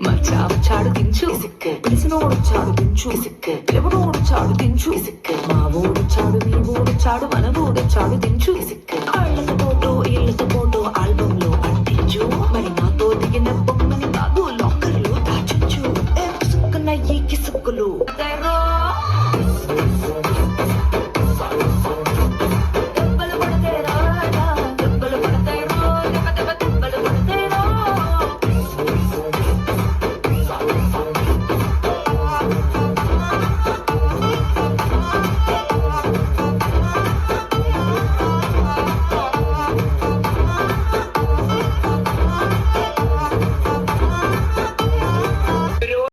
మచ్చా చాడు దించు పిలిసినోడు చాడు దించు ఎవడోడు చాడు దించు మా ఊడు చాడు మీ ఊడు చాడు మన ఊడు చాడు దించు ఆళ్ళతో పోటు ఇళ్ళతో పోటు